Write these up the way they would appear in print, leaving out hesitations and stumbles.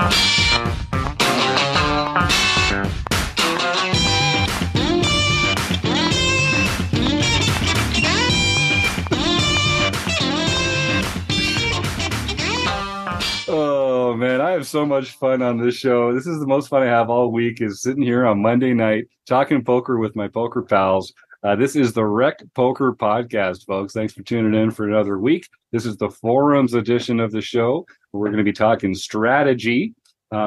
Oh man, I have so much fun on this show. This is the most fun I have all week, is sitting here on Monday night talking poker with my poker pals. This is the Rec Poker Podcast, folks. Thanks for tuning in for another week. This is the Forums edition of the show. We're going to be talking strategy.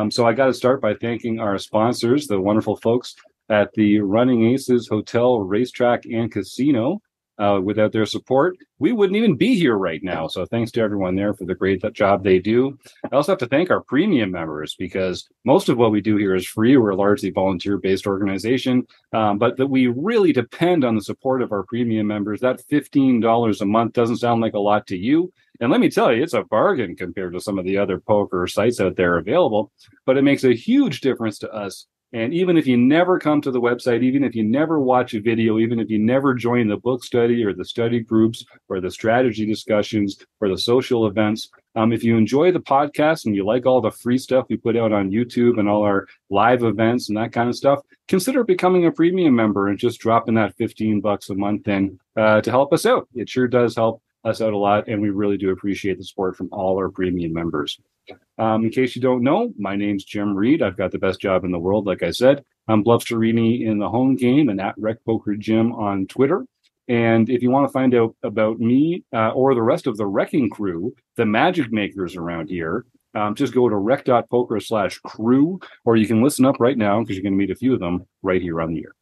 So I got to start by thanking our sponsors, the wonderful folks at the Running Aces Hotel, Racetrack, and Casino. Without their support, we wouldn't even be here right now. So thanks to everyone there for the great job they do. I also have to thank our premium members, because most of what we do here is free. We're a largely volunteer-based organization, but that we really depend on the support of our premium members. That $15 a month doesn't sound like a lot to you. And let me tell you, it's a bargain compared to some of the other poker sites out there available, but it makes a huge difference to us. And even if you never come to the website, even if you never watch a video, even if you never join the book study or the study groups or the strategy discussions or the social events, if you enjoy the podcast and you like all the free stuff we put out on YouTube and all our live events and that kind of stuff, consider becoming a premium member and just dropping that $15 a month in to help us out. It sure does help us out a lot, and we really do appreciate the support from all our premium members. In case you don't know, my name's Jim Reed. I've got the best job in the world, like I said. I'm Bluffsterini in the home game and at Rec Poker Jim on Twitter. And if you want to find out about me or the rest of the wrecking crew, the magic makers around here, just go to rec.poker/crew, or you can listen up right now because you're going to meet a few of them right here on the air.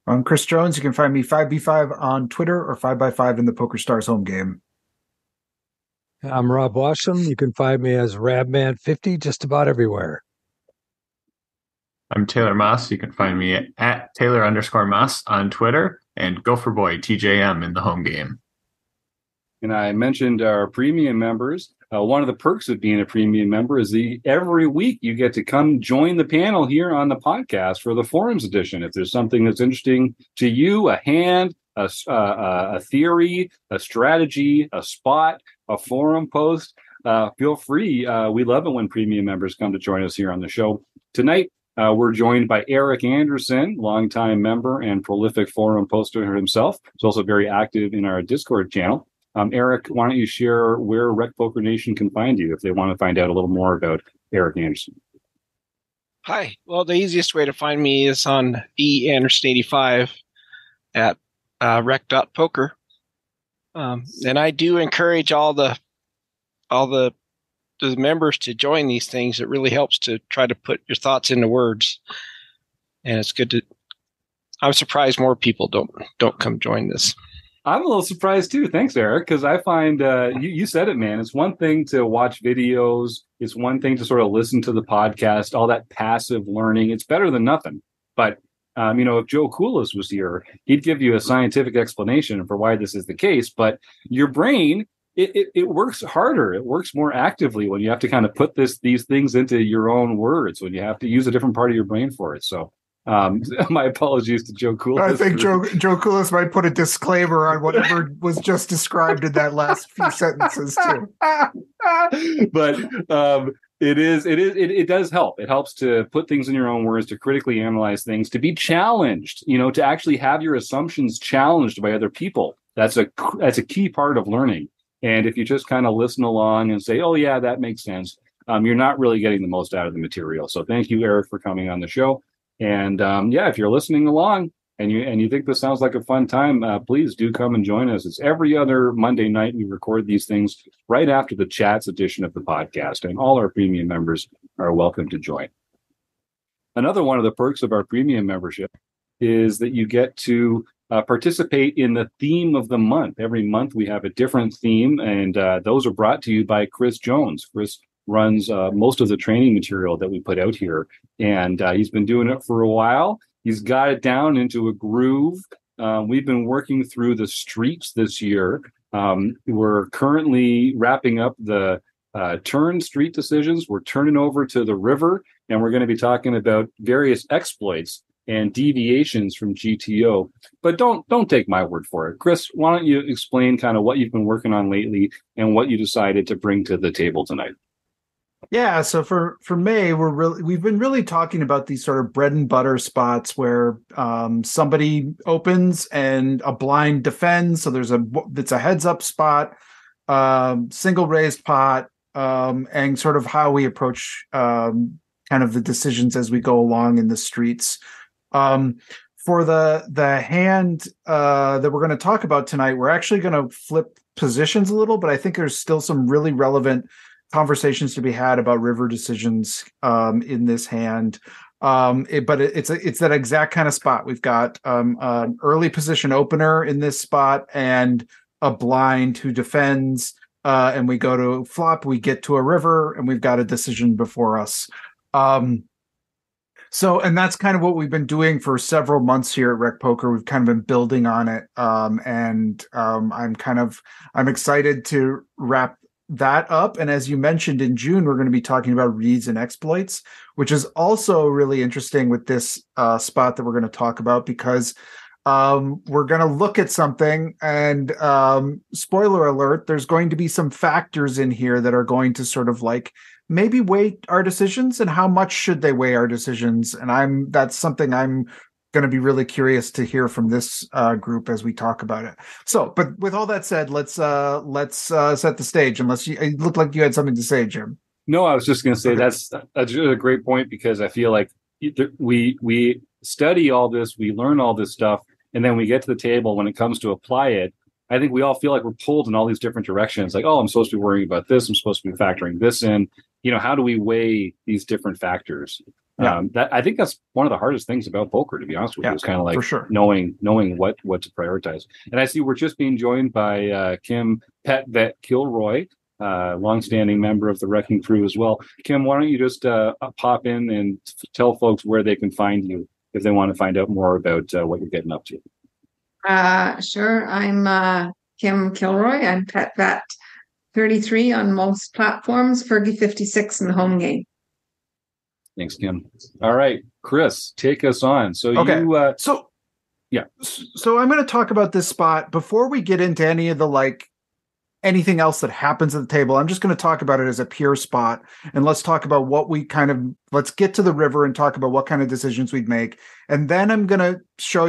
I'm Chris Jones. You can find me 5B5 on Twitter or 5x5 in the PokerStars home game. I'm Rob Washam. You can find me as Rabman50 just about everywhere. I'm Taylor Moss. You can find me at Taylor_Moss on Twitter, and Gopher Boy TJM in the home game. And I mentioned our premium members. One of the perks of being a premium member is every week you get to come join the panel here on the podcast for the Forums edition. If there's something that's interesting to you, a hand, a theory, a strategy, a spot, a forum post, feel free. We love it when premium members come to join us here on the show. Tonight, we're joined by Eric Anderson, longtime member and prolific forum poster himself. He's also very active in our Discord channel. Eric, why don't you share where Rec Poker Nation can find you if they want to find out a little more about Eric Anderson? Hi. Well, the easiest way to find me is on Anderson85 at rec.poker. And I do encourage all the members to join these things. It really helps to try to put your thoughts into words. And it's good to. I'm surprised more people don't come join this. I'm a little surprised too. Thanks, Eric, because I find you said it, man. It's one thing to watch videos. It's one thing to sort of listen to the podcast, all that passive learning. It's better than nothing. But if Joe Koulis was here, he'd give you a scientific explanation for why this is the case. But your brain, it works harder. It works more actively when you have to kind of put these things into your own words, when you have to use a different part of your brain for it. So my apologies to Joe Koulis. I think Joe Koulis might put a disclaimer on whatever was just described in that last few sentences too. But it does help. It helps to put things in your own words, to critically analyze things, to be challenged, to actually have your assumptions challenged by other people. That's a key part of learning. And if you just kind of listen along and say, oh yeah, that makes sense, you're not really getting the most out of the material. So thank you, Eric, for coming on the show. And if you're listening along and you think this sounds like a fun time, please do come and join us. It's every other Monday night. We record these things right after the chats edition of the podcast, and all our premium members are welcome to join. Another one of the perks of our premium membership is that you get to participate in the theme of the month. Every month we have a different theme, and those are brought to you by Chris Jones. Chris runs most of the training material that we put out here, and he's been doing it for a while. He's got it down into a groove. We've been working through the streets this year. We're currently wrapping up the turn street decisions. We're turning over to the river, and we're going to be talking about various exploits and deviations from GTO. But don't take my word for it. Chris, why don't you explain kind of what you've been working on lately and what you decided to bring to the table tonight? Yeah, so for May, we've been really talking about these sort of bread and butter spots where somebody opens and a blind defends. So it's a heads up spot, single raised pot, and sort of how we approach kind of the decisions as we go along in the streets. For the hand that we're going to talk about tonight, we're actually going to flip positions a little, but I think there's still some really relevant conversations to be had about river decisions in this hand. It's that exact kind of spot. We've got an early position opener in this spot and a blind who defends. And we go to flop, we get to a river, and we've got a decision before us. And that's kind of what we've been doing for several months here at Rec Poker. We've kind of been building on it. I'm excited to wrap that up. And as you mentioned, in June, we're going to be talking about reads and exploits, which is also really interesting with this spot that we're going to talk about, because we're going to look at something, and spoiler alert, there's going to be some factors in here that are going to sort of like maybe weigh our decisions, and how much should they weigh our decisions. And that's something I'm going to be really curious to hear from this group as we talk about it. So, but with all that said, let's set the stage. Unless it looked like you had something to say, Jim. No, I was just going to say Okay. that's really a great point, because I feel like we study all this, we learn all this stuff, and then we get to the table when it comes to apply it. I think we all feel like we're pulled in all these different directions. Like, oh, I'm supposed to be worrying about this. I'm supposed to be factoring this in. How do we weigh these different factors? Yeah. I think that's one of the hardest things about poker, to be honest with you. It's kind of like for sure. knowing what to prioritize. And I see we're just being joined by Kim Pet Vet Kilroy, longstanding member of the Wrecking Crew as well. Kim, why don't you just pop in and tell folks where they can find you if they want to find out more about what you're getting up to. Sure. I'm Kim Kilroy. I'm Pet Vet 33 on most platforms, Fergie 56 in the home game. Thanks, Kim. All right, Chris, take us on. So Okay. you Yeah. So I'm going to talk about this spot before we get into any of the anything else that happens at the table. I'm just going to talk about it as a pure spot, and let's talk about let's get to the river and talk about what kind of decisions we'd make. And then I'm going to show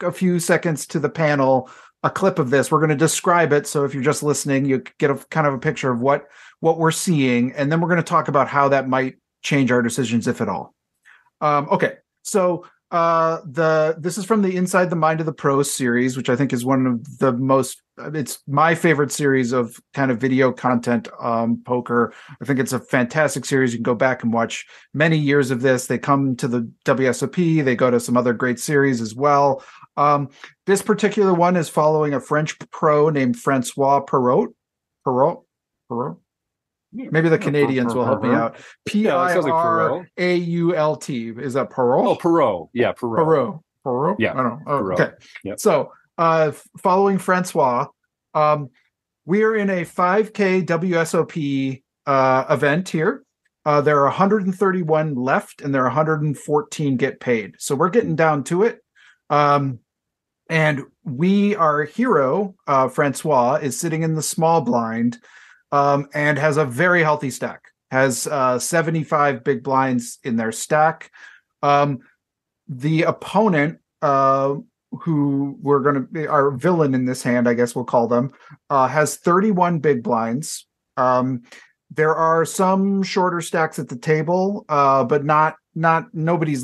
a few seconds to the panel a clip of this. We're going to describe it. So if you're just listening, you get a kind of a picture of what we're seeing. And then we're going to talk about how that might change our decisions, if at all. Okay. So this is from the Inside the Mind of the Pros series, which I think is one of the it's my favorite series of kind of video content poker. I think it's a fantastic series. You can go back and watch many years of this. They come to the WSOP. They go to some other great series as well. This particular one is following a French pro named Francois Perrault. Maybe the Canadians will help me out. Pirrault. Is that Perrault? Oh, Perrault. Yeah, Perrault. Perrault? Yeah. I don't know. Oh, Perrault. okay. Yep. So, following Francois, we are in a 5K WSOP event here. There are 131 left, and there are 114 get paid. So we're getting down to it. And our hero, Francois, is sitting in the small blind, and has a very healthy stack. Has 75 big blinds in their stack. The opponent, who we're going to be our villain in this hand, I guess we'll call them, has 31 big blinds. There are some shorter stacks at the table, but not nobody's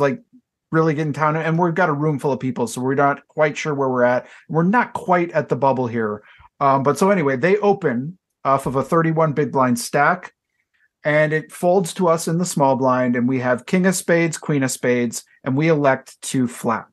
really getting down. And we've got a room full of people, so we're not quite sure where we're at. We're not quite at the bubble here. But so anyway, they open off of a 31 big blind stack, and it folds to us in the small blind, and we have king of spades, queen of spades, and we elect to flat.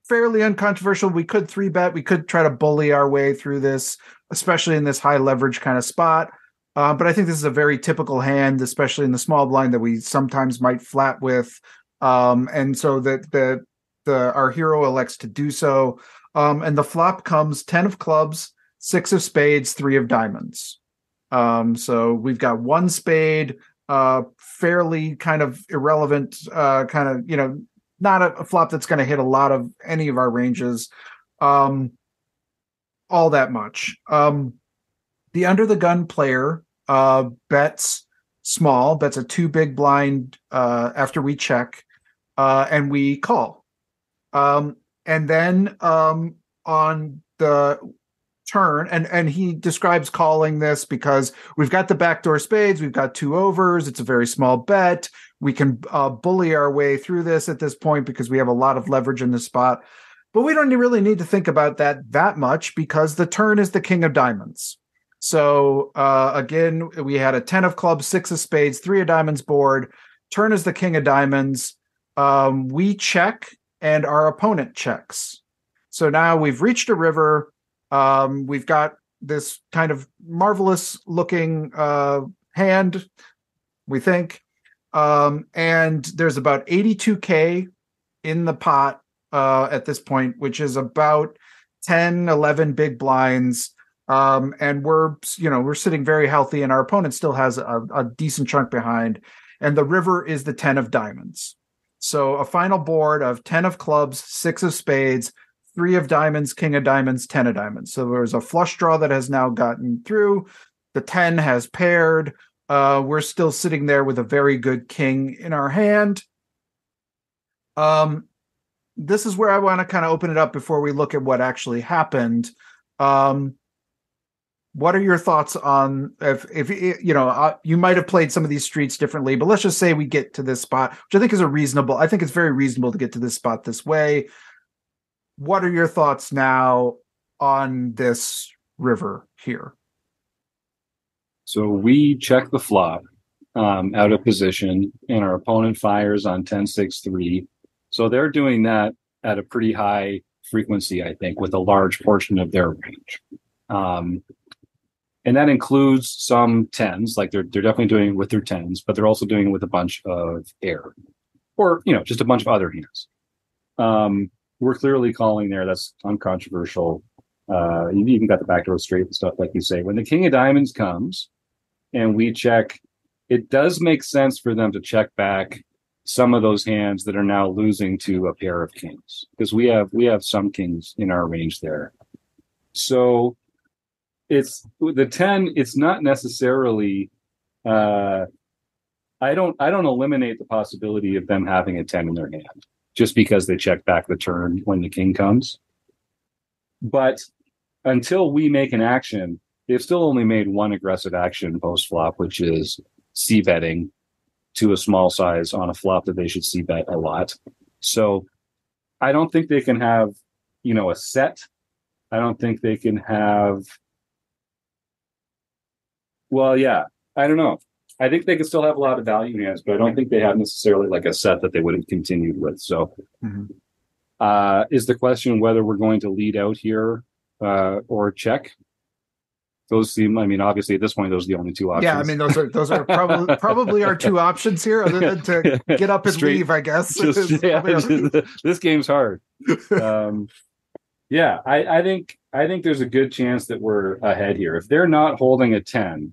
Fairly uncontroversial. We could 3-bet. We could try to bully our way through this, especially in this high leverage kind of spot. But I think this is a very typical hand, especially in the small blind, that we sometimes might flat with. And so that our hero elects to do so. And the flop comes 10 of clubs, 6 of spades, 3 of diamonds. So we've got 1 spade, fairly kind of irrelevant, not a flop that's going to hit a lot of any of our ranges, all that much. The under the gun player bets small, bets a 2 big blind after we check, and we call. And then on the turn, and he describes calling this because we've got the backdoor spades, we've got 2 overs, it's a very small bet. We can bully our way through this at this point because we have a lot of leverage in the spot. But we don't really need to think about that much because the turn is the king of diamonds. So again, we had a 10 of clubs, 6 of spades, 3 of diamonds board. Turn is the king of diamonds. We check and our opponent checks. So now we've reached a river. We've got this kind of marvelous looking hand, we think. And there's about 82K in the pot at this point, which is about 10, 11 big blinds. And we're sitting very healthy, and our opponent still has a decent chunk behind. And the river is the 10 of diamonds. So a final board of 10 of clubs, 6 of spades, 3 of diamonds, king of diamonds, 10 of diamonds. So there's a flush draw that has now gotten through. The 10 has paired. We're still sitting there with a very good king in our hand. This is where I want to kind of open it up before we look at what actually happened. What are your thoughts on if you might have played some of these streets differently, but let's just say we get to this spot, which I think is I think it's very reasonable to get to this spot this way. What are your thoughts now on this river here? So we check the flop out of position, and our opponent fires on 10-6-3. So they're doing that at a pretty high frequency, I think, with a large portion of their range. And that includes some 10s, like they're definitely doing it with their 10s, but they're also doing it with a bunch of air or, just a bunch of other hands. We're clearly calling there. That's uncontroversial. You've even got the backdoor straight and stuff, like you say. When the king of diamonds comes and we check, it does make sense for them to check back some of those hands that are now losing to a pair of kings, because we have some kings in our range there. So it's the 10. It's not necessarily. I don't eliminate the possibility of them having a 10 in their hand just because they check back the turn when the king comes. But until we make an action, they've still only made one aggressive action post flop, which is c-betting to a small size on a flop that they should c-bet a lot. So I don't think they can have, a set. I don't think they can have. Well, yeah, I don't know. I think they can still have a lot of value hands, but I don't think they have necessarily like a set that they would have continued with. So is the question whether we're going to lead out here or check? Those seem, obviously at this point, those are the only 2 options. Yeah, those are probably our 2 options here, other than to get up and leave, I guess. This game's hard. Yeah, I think there's a good chance that we're ahead here. If they're not holding a 10,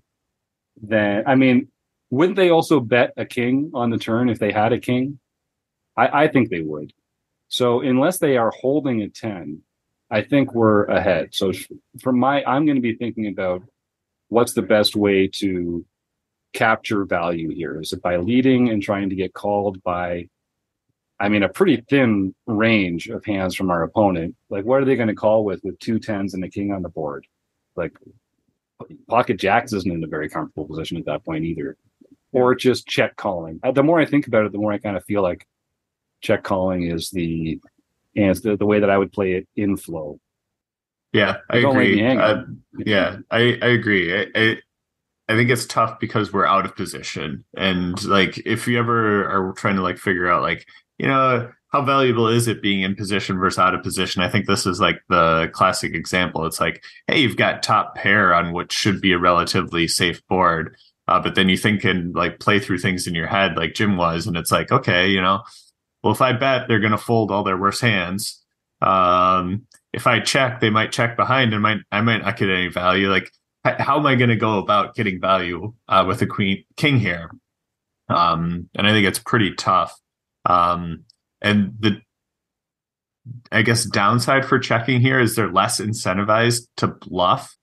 then wouldn't they also bet a king on the turn if they had a king? I think they would. So unless they are holding a 10, I think we're ahead. So I'm going to be thinking about what's the best way to capture value here. Is it by leading and trying to get called by, a pretty thin range of hands from our opponent? Like, what are they going to call with 2 10s and a king on the board? Like, pocket jacks isn't in a very comfortable position at that point either. Or just check calling. The more I think about it, the more I kind of feel like check calling is the way that I would play it in flow. Yeah, I agree. I agree. I think it's tough because we're out of position. And like, if you ever are trying to like figure out like, how valuable is it being in position versus out of position? I think this is like the classic example. It's like, hey, you've got top pair on what should be a relatively safe board. But then you think and like play through things in your head like Jim was. And it's like, okay, well, if I bet they're going to fold all their worst hands. If I check, they might check behind and I might not get any value. Like, how am I going to go about getting value with a king here? And I think it's pretty tough. And the, I guess, downside for checking here is they're less incentivized to bluff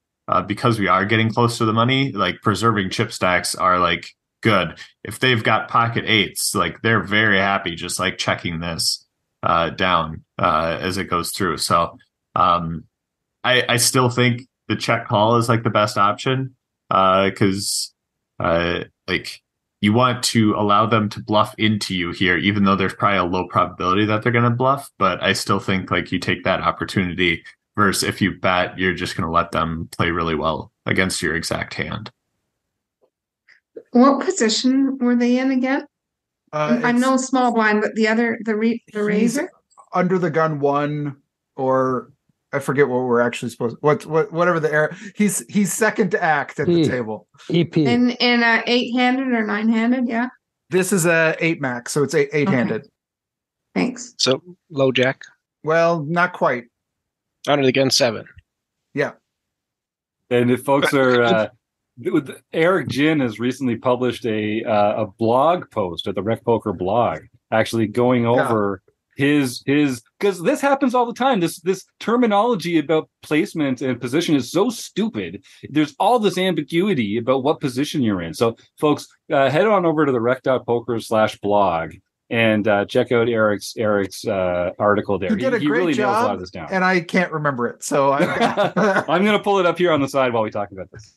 because we are getting close to the money, like preserving chip stacks are like good. If they've got pocket eights, like they're very happy just like checking this down as it goes through. So I still think the check call is like the best option because like you want to allow them to bluff into you here, even though there's probably a low probability that they're going to bluff. But I still think like you take that opportunity versus if you bet, you're just going to let them play really well against your exact hand. What position were they in again? I know small blind, but the razor under the gun one, or I forget what we're actually supposed. Whatever the error. He's second to act at the table. EP in a 8-handed or 9-handed. Yeah, this is a 8 max, so it's 8-handed. Okay. Thanks. So low jack. Well, not quite. Under the gun 7. Yeah. And if folks are. Eric Jin has recently published a blog post at the Rec Poker blog, actually going over his because this happens all the time. This terminology about placement and position is so stupid. There's all this ambiguity about what position you're in. So, folks, head on over to the rec.poker/blog and check out Eric's article there. He did a great really job, nails a lot of this down. And I can't remember it, so I'm going to pull it up here on the side while we talk about this.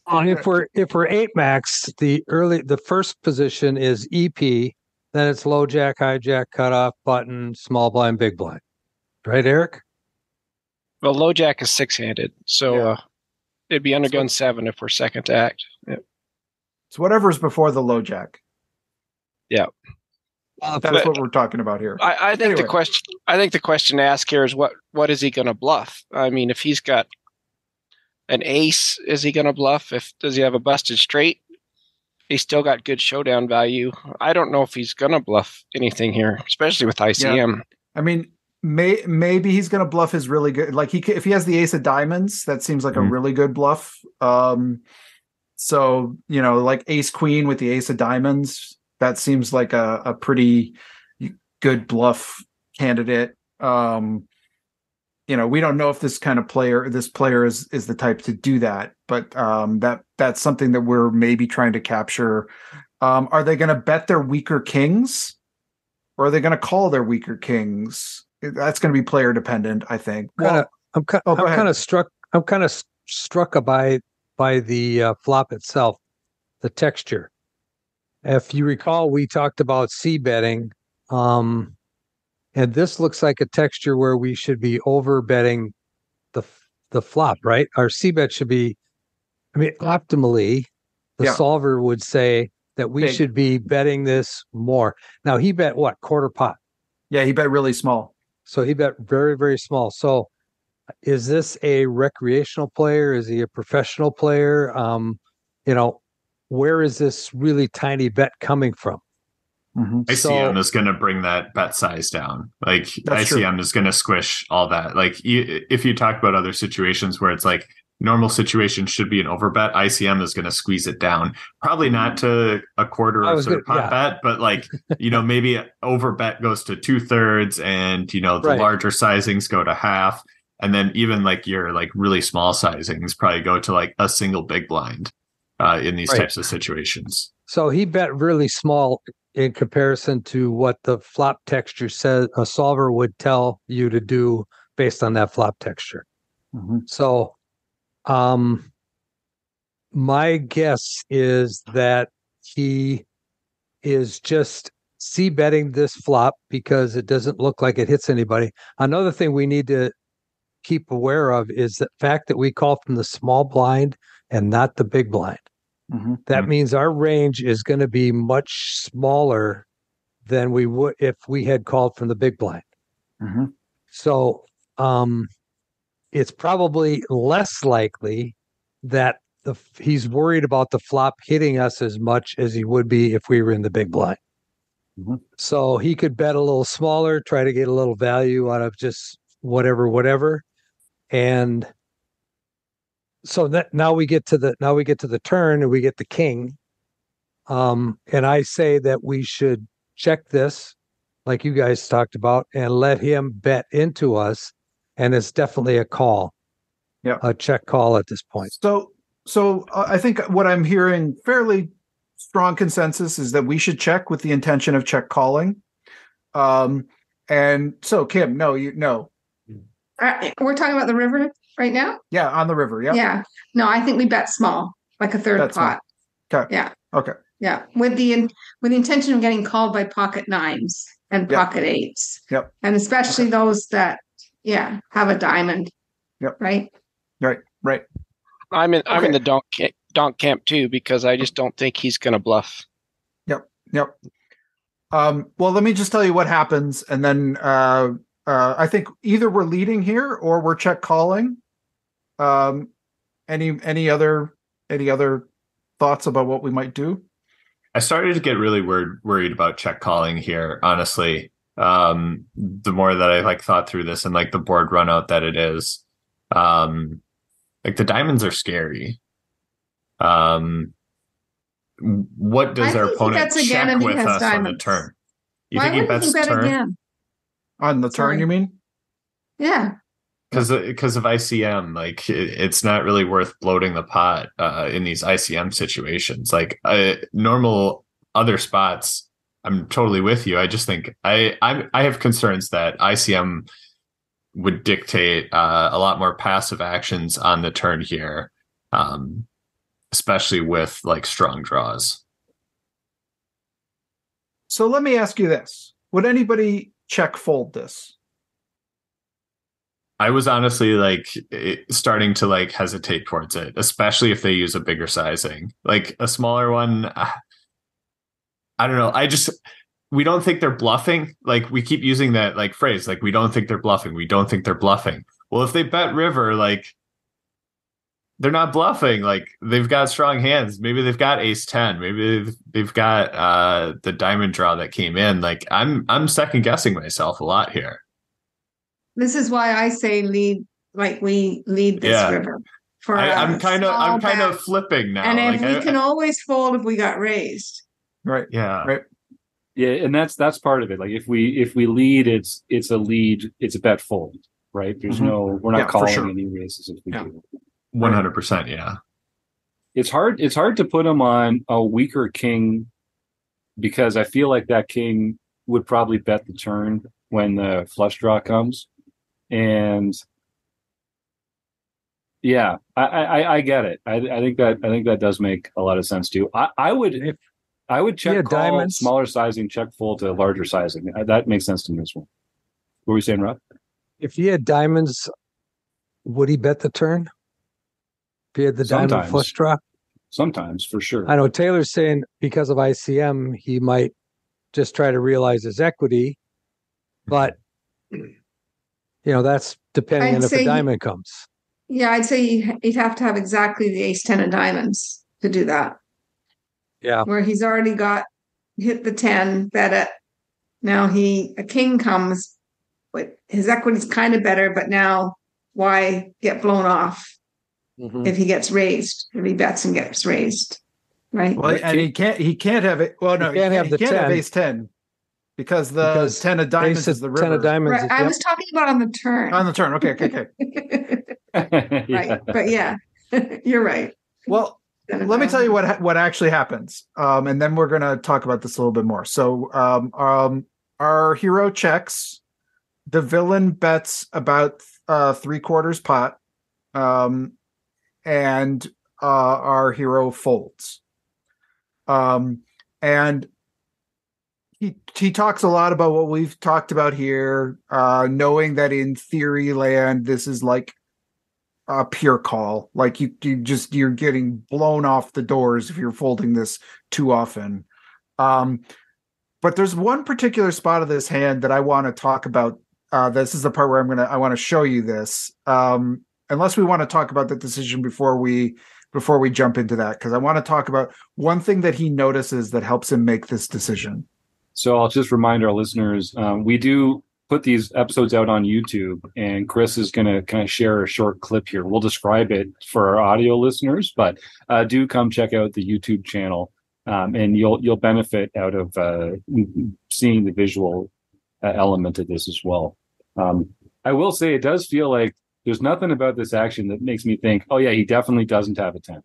If we're 8 max, the first position is EP, then it's low jack, high jack, cutoff, button, small blind, big blind. Right, Eric? Well, low jack is 6-handed, so it'd be under gun 7 if we're second to act. Yep. It's whatever's before the low jack. Yeah. That's what we're talking about here. I think the question. I think the question to ask here is what is he going to bluff? I mean, if he's got an ace, is he going to bluff? Does he have a busted straight? He's still got good showdown value. I don't know if he's going to bluff anything here, especially with ICM. Yeah. I mean, maybe he's going to bluff his really good. Like if he has the ace of diamonds, that seems like a really good bluff. So like ace queen with the ace of diamonds. That seems like a pretty good bluff candidate. We don't know if this player is the type to do that, but that's something that we're maybe trying to capture. Are they going to bet their weaker kings, or are they going to call their weaker kings? That's going to be player dependent, I think. I'm kind of struck by the flop itself, the texture. If you recall, we talked about C betting, and this looks like a texture where we should be over betting the flop, right? Our C bet should be, optimally, the solver would say that we should be betting this more. Now, he bet what? Quarter pot. Yeah, he bet really small. So he bet very, very small. So is this a recreational player? Is he a professional player? Where is this really tiny bet coming from? Mm-hmm. ICM is going to bring that bet size down. Like ICM is going to squish all that. Like if you talk about other situations where it's like normal situation should be an overbet, ICM is going to squeeze it down. Probably not to a quarter of sort of pot bet, but like, maybe overbet goes to 2/3 and, the larger sizings go to half. And then even like your like really small sizings probably go to like a single big blind. In these types of situations. So he bet really small in comparison to what the flop texture says a solver would tell you to do based on that flop texture. Mm-hmm. So my guess is that he is just c-betting this flop because it doesn't look like it hits anybody. Another thing we need to keep aware of is the fact that we call from the small blind and not the big blind. Mm-hmm. That means our range is going to be much smaller than we would if we had called from the big blind. Mm-hmm. So it's probably less likely that he's worried about the flop hitting us as much as he would be if we were in the big blind. Mm-hmm. So he could bet a little smaller, try to get a little value out of just whatever. And so now we get to the turn and we get the king. And I say that we should check this, like you guys talked about, and let him bet into us. And it's definitely a call, a check call at this point. So So I think what I'm hearing fairly strong consensus is that we should check with the intention of check calling. And so Kim, no. We're talking about the river right now? Yeah, on the river. Yeah. Yeah. No, I think we bet small, like a third That's pot. Okay. Yeah. Okay. Yeah. With the intention of getting called by pocket nines and pocket eights. Yep. And especially those that, have a diamond. Yep. Right. Right. I'm in the donk camp too, because I just don't think he's going to bluff. Yep. Well, let me just tell you what happens, and then I think either we're leading here or we're check calling. Any other thoughts about what we might do? I started to get really worried about check calling here, honestly. The more that I thought through this and the board run out that it is, the diamonds are scary. What does our opponent check with us diamonds on the turn? You think he bets turn again? On the turn, you mean? Yeah. Because of ICM, it's not really worth bloating the pot in these ICM situations. Normal other spots, I'm totally with you. I just think I have concerns that ICM would dictate a lot more passive actions on the turn here, especially with strong draws. So let me ask you this: would anybody check fold this? I was honestly starting to hesitate towards it, especially if they use a bigger sizing. A smaller one, I don't know. We don't think they're bluffing. We keep using that phrase, we don't think they're bluffing. We don't think they're bluffing. Well, if they bet river, they're not bluffing. They've got strong hands. Maybe they've got ace 10. Maybe they've got the diamond draw that came in. I'm second guessing myself a lot here. This is why I say lead. We lead this river. I'm kind of flipping now. And we can always fold if we got raised. Right. Yeah. Right. Yeah, and that's part of it. If we lead, it's a lead. It's a bet fold, right? There's we're not calling any raises if we do. 100%. Yeah. It's hard to put him on a weaker king, because I feel like that king would probably bet the turn when the flush draw comes. And yeah, I get it. I think that does make a lot of sense too. I would check call diamonds. Smaller sizing, check fold to larger sizing. That makes sense to me as well. What were you saying, Rob? If he had diamonds, would he bet the turn? If he had the diamond flush draw? Sometimes, for sure. I know Taylor's saying because of ICM, he might just try to realize his equity, but that's depending on if a diamond comes. Yeah, I'd say he'd have to have exactly the ace 10 of diamonds to do that. Yeah. Where he's already hit the 10, bet it. Now a king comes, but his equity's kind of better, but now why get blown off if he gets raised, if he bets and gets raised, right? Well, and he can't have it. Well, no, he can't have ace 10 because 10 of diamonds is the river. 10 of diamonds. Right. I was talking about on the turn. On the turn. Okay. Right. Yeah. But yeah, you're right. Well, let me tell you what actually happens, and then we're going to talk about this a little bit more. So, our hero checks. The villain bets about 3/4 pot, and our hero folds. And he talks a lot about what we've talked about here, knowing that in theory land this is like a pure call. You're getting blown off the doors if you're folding this too often. But there's one particular spot of this hand that I want to talk about. This is the part where I want to show you this. Unless we want to talk about the decision before we jump into that, because I want to talk about one thing that he notices that helps him make this decision. So I'll just remind our listeners, we do put these episodes out on YouTube, and Chris is going to kind of share a short clip here. We'll describe it for our audio listeners, but do come check out the YouTube channel, and you'll benefit out of seeing the visual element of this as well. I will say it does feel like there's nothing about this action that makes me think, oh yeah, he definitely doesn't have a 10.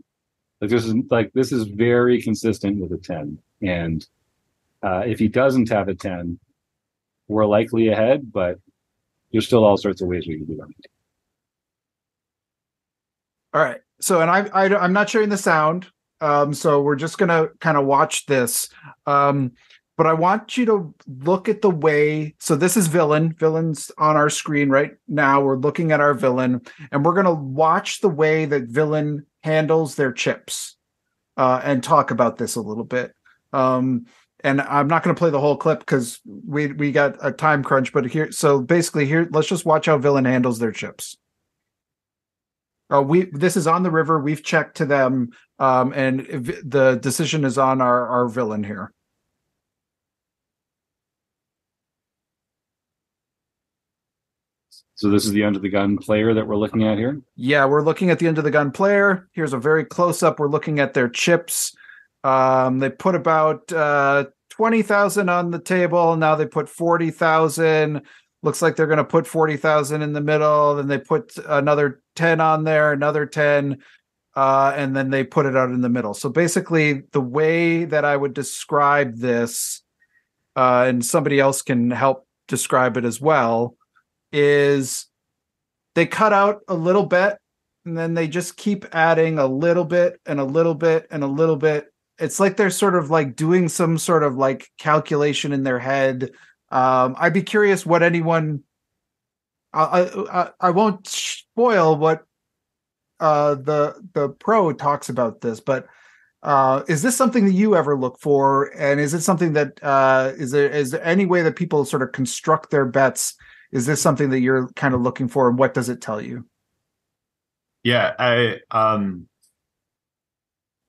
This is very consistent with a 10. And if he doesn't have a 10, we're likely ahead, but there's still all sorts of ways we can do it. All right. So, and I'm not sharing the sound. So we're just going to kind of watch this. But I want you to look at the way. So this is villain. Villain's on our screen right now. We're looking at our villain, and we're going to watch the way that villain handles their chips, and talk about this a little bit. And I'm not going to play the whole clip because we got a time crunch. But so basically here, let's just watch how villain handles their chips. This is on the river. We've checked to them, and the decision is on our villain here. So this is the under the gun player that we're looking at here? Yeah, we're looking at the under the gun player. Here's a very close up. We're looking at their chips. They put about 20,000 on the table. Now they put 40,000. Looks like they're going to put 40,000 in the middle. Then they put another 10 on there, another 10, and then they put it out in the middle. So basically, the way that I would describe this, and somebody else can help describe it as well, is they cut out a little bit, and then they just keep adding a little bit and a little bit and a little bit. It's like they're sort of like doing some sort of like calculation in their head. I'd be curious what anyone. I won't spoil what the pro talks about this, but is this something that you ever look for? And is it something that is there any way that people sort of construct their bets? Is this something that you're kind of looking for, and what does it tell you? Yeah, man,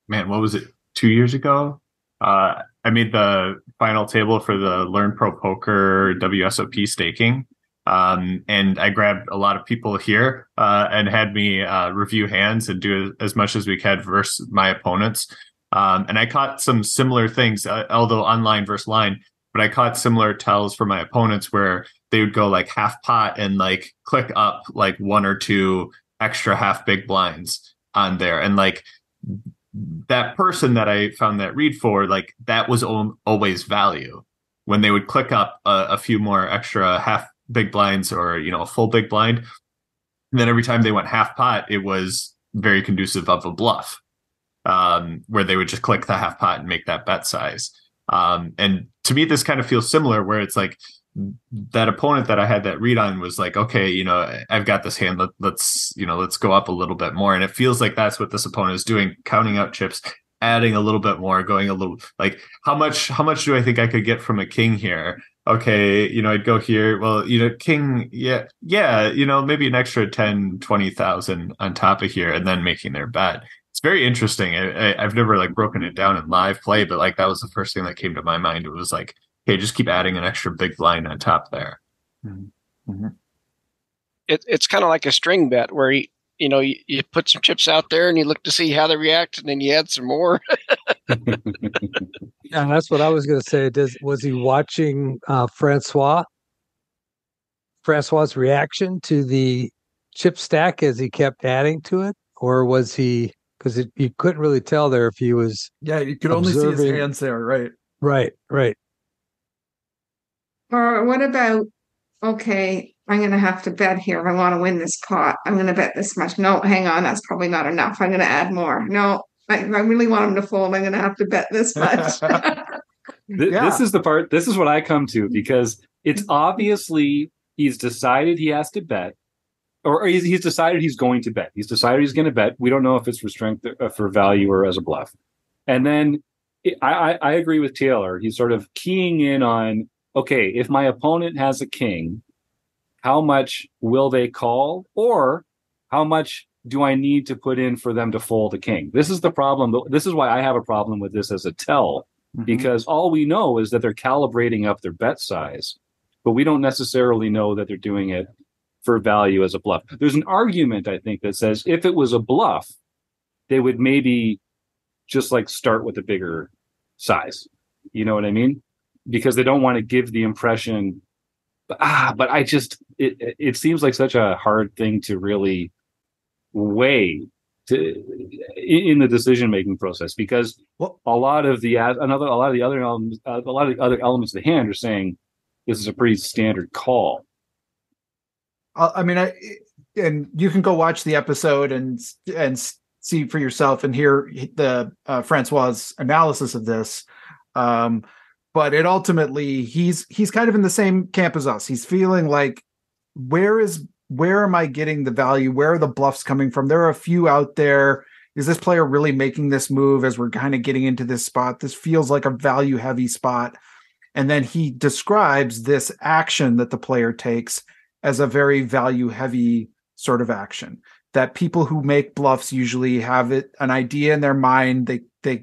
what was it? 2 years ago, I made the final table for the Learn Pro Poker WSOP staking, and I grabbed a lot of people here and had me review hands and do as much as we could versus my opponents. And I caught some similar things, although online versus line. But I caught similar tells for my opponents where they would go like half pot and like click up like one or two extra half big blinds on there. And like that person that I found that read for, like that was always value when they would click up a few more extra half big blinds or, a full big blind. And then every time they went half pot, it was very conducive of a bluff, where they would just click the half pot and make that bet size. And to me, this kind of feels similar where it's like that opponent that I had that read on was like, okay, I've got this hand. Let's go up a little bit more. And it feels like that's what this opponent is doing, counting out chips, adding a little bit more, going a little like how much do I think I could get from a king here? Okay, I'd go here. Well, king, yeah, maybe an extra 10, 20,000 on top of here and then making their bet. It's very interesting. I've never like broken it down in live play, but like that was the first thing that came to my mind. It was like, hey, just keep adding an extra big blind on top there. Mm-hmm. It's kind of like a string bet where you put some chips out there and you look to see how they react, and then you add some more. Yeah, that's what I was going to say. Was he watching Francois's reaction to the chip stack as he kept adding to it, or was he? Because you couldn't really tell there if he was. Yeah, you could only see his hands there, right? Right. Or what about, okay, I'm going to have to bet here. If I want to win this pot, I'm going to bet this much. No, hang on, that's probably not enough. I'm going to add more. No, I really want him to fold. I'm going to have to bet this much. This is the part. This is what I come to, because it's obviously he's decided he has to bet. Or he's decided he's going to bet. He's decided he's going to bet. We don't know if it's for strength, for value, or as a bluff. And then I agree with Taylor. He's sort of keying in on, okay, if my opponent has a king, how much will they call? Or how much do I need to put in for them to fold a king? This is the problem. This is why I have a problem with this as a tell, because all we know is that they're calibrating up their bet size, but we don't necessarily know that they're doing it for value as a bluff. There's an argument, I think, that says if it was a bluff, they would maybe just like start with a bigger size. You know what I mean? Because they don't want to give the impression, but I just, it seems like such a hard thing to really weigh, in the decision making process, because a lot of the other elements of the hand are saying this is a pretty standard call. I mean, and you can go watch the episode and see for yourself and hear the Francois's analysis of this. But it ultimately, he's kind of in the same camp as us. He's feeling like, where am I getting the value? Where are the bluffs coming from? There are a few out there. Is this player really making this move as we're kind of getting into this spot? This feels like a value heavy spot. And then he describes this action that the player takes as a very value heavy sort of action, that people who make bluffs usually have an idea in their mind. They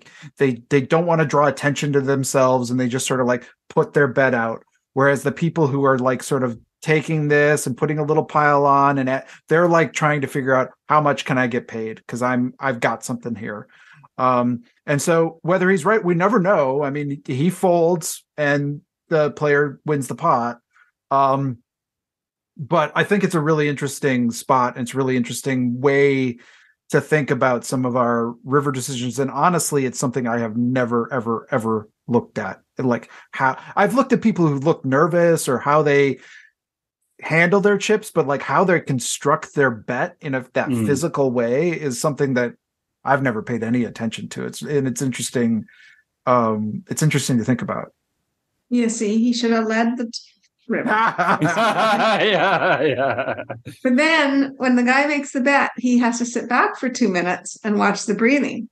don't want to draw attention to themselves, and they just sort of like put their bet out. Whereas the people who are like sort of taking this and putting a little pile on, and they're like trying to figure out, how much can I get paid? Because I've got something here. And so whether he's right, we never know. I mean, he folds and the player wins the pot. But I think it's a really interesting spot, and it's a really interesting way to think about some of our river decisions. And honestly, it's something I have never, ever, ever looked at. Like, how I've looked at people who look nervous or how they handle their chips, but like how they construct their bet in that physical way is something that I've never paid any attention to. It's interesting. It's interesting to think about. Yeah, see, he should have led the river. yeah. But then when the guy makes the bet, he has to sit back for 2 minutes and watch the breathing.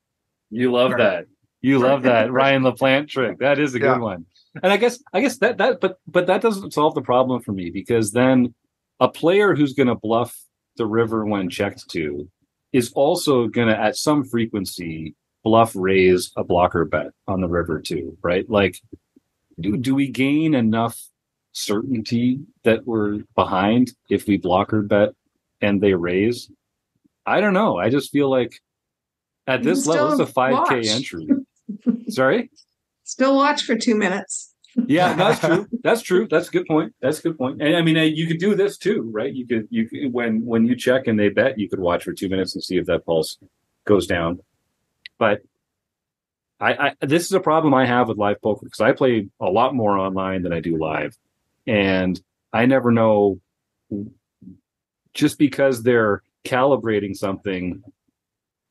You love that. You love that Ryan LaPlante trick. That is a good one. And I guess that but that doesn't solve the problem for me, because then a player who's going to bluff the river when checked to is also going to, at some frequency, bluff raise a blocker bet on the river too, right? Like, do we gain enough certainty that we're behind if we blocker bet and they raise? I don't know. I just feel like at this level, it's a 5K entry. Sorry? Still watch for 2 minutes. Yeah, that's true. That's true. That's a good point. And I mean, you could do this too, right? You could when you check and they bet, you could watch for 2 minutes and see if that pulse goes down. But I this is a problem I have with live poker, because I play a lot more online than I do live. And I never know, just because they're calibrating something,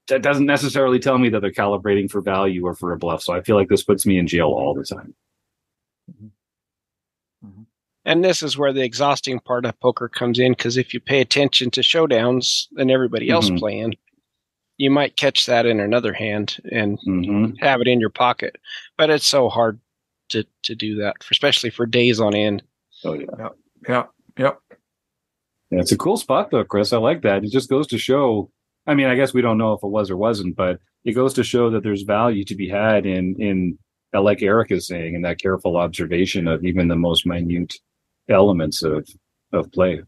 that doesn't necessarily tell me that they're calibrating for value or for a bluff. So I feel like this puts me in jail all the time. And this is where the exhausting part of poker comes in, because if you pay attention to showdowns and everybody else playing, you might catch that in another hand and have it in your pocket. But it's so hard to do that, especially for days on end. Oh, yeah. Yeah. Yeah, it's a cool spot, though, Chris. I like that. It just goes to show, I mean, I guess we don't know if it was or wasn't, but it goes to show that there's value to be had in like Eric is saying, in that careful observation of even the most minute elements of play.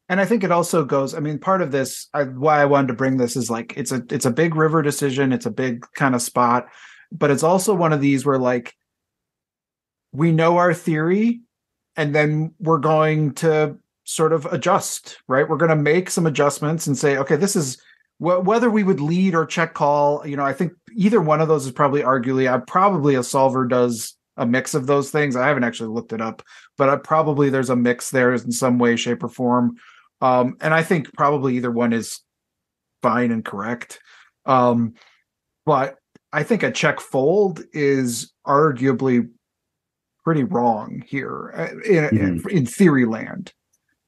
And I think it also goes, I mean, part of this, why I wanted to bring this is like, it's a big river decision. It's a big kind of spot, but it's also one of these where like, we know our theory, and then we're going to sort of adjust, right? We're going to make some adjustments and say, okay, this is whether we would lead or check call. You know, I think either one of those is probably probably a solver does a mix of those things. I haven't actually looked it up, but probably there's a mix there in some way, shape, or form. And I think probably either one is fine and correct. But I think a check fold is arguably pretty wrong here in theory land.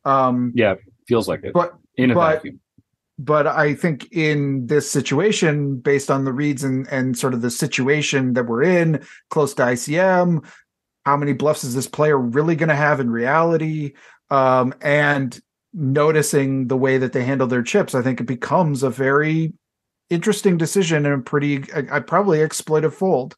Yeah, feels like it. But in a vacuum. But I think in this situation, based on the reads and sort of the situation that we're in, close to ICM, how many bluffs is this player really going to have in reality? And noticing the way that they handle their chips, I think it becomes a very interesting decision and a pretty, probably exploitive fold.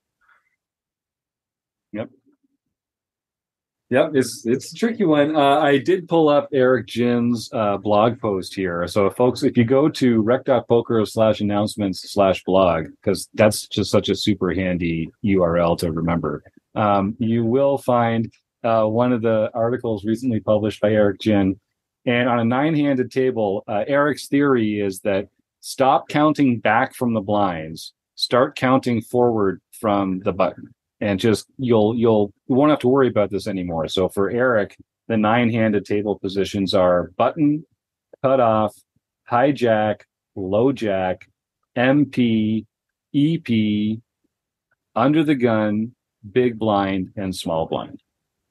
Yep, it's a tricky one. I did pull up Eric Jin's blog post here. So folks, if you go to rec.poker/announcements/blog, because that's just such a super handy URL to remember, you will find one of the articles recently published by Eric Jin. And on a 9-handed table, Eric's theory is that stop counting back from the blinds, start counting forward from the button, and just you won't have to worry about this anymore. So for Eric, the 9-handed table positions are button, cutoff, hijack, low jack, MP, EP, under the gun, big blind, and small blind.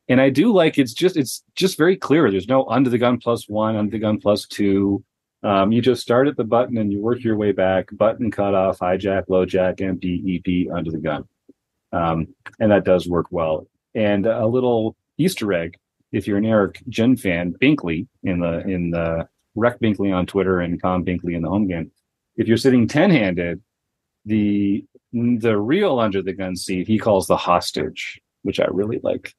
And I do like it's just very clear. There's no under the gun +1, under the gun +2. You just start at the button and you work your way back. Button, cutoff, hijack, low jack, MP, EP, under the gun. And that does work well. And a little Easter egg, if you're an Eric Gin fan, Binkley in the Rec Binkley on Twitter and Com Binkley in the home game. If you're sitting 10-handed, the real under the gun seat he calls the hostage, which I really like.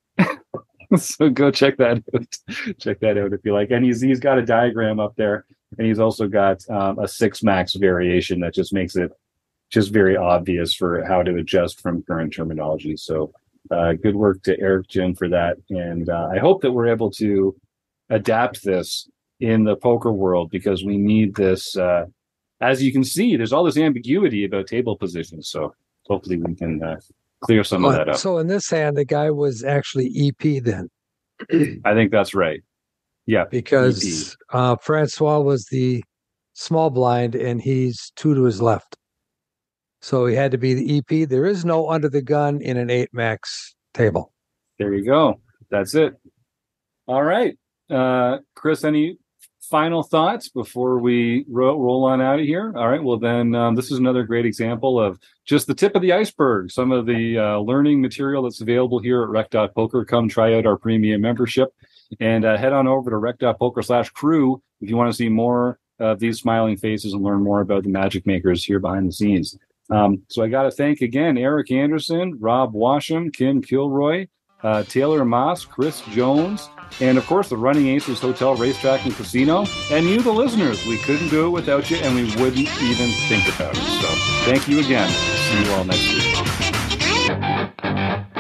So go check that out. Check that out if you like. And he's got a diagram up there, and he's also got a 6 max variation that just makes it just very obvious for how to adjust from current terminology. So good work to Eric Gin for that. And I hope that we're able to adapt this in the poker world, because we need this. As you can see, there's all this ambiguity about table positions. So hopefully we can clear some of that up. So in this hand, the guy was actually EP then. I think that's right. Yeah. Because Francois was the small blind and he's 2 to his left. So he had to be the EP. There is no under the gun in an 8 max table. There you go. That's it. All right. Chris, any final thoughts before we roll on out of here? All right. Well, then this is another great example of just the tip of the iceberg. Some of the learning material that's available here at Rec.Poker. Come try out our premium membership and head on over to Rec.Poker/crew if you want to see more of these smiling faces and learn more about the magic makers here behind the scenes. So I got to thank again Eric Anderson, Rob Washam, Kim Kilroy, Taylor Moss, Chris Jones, and of course the Running Aces Hotel, Racetrack, and Casino, and you, the listeners. We couldn't do it without you, and we wouldn't even think about it. So thank you again. See you all next week.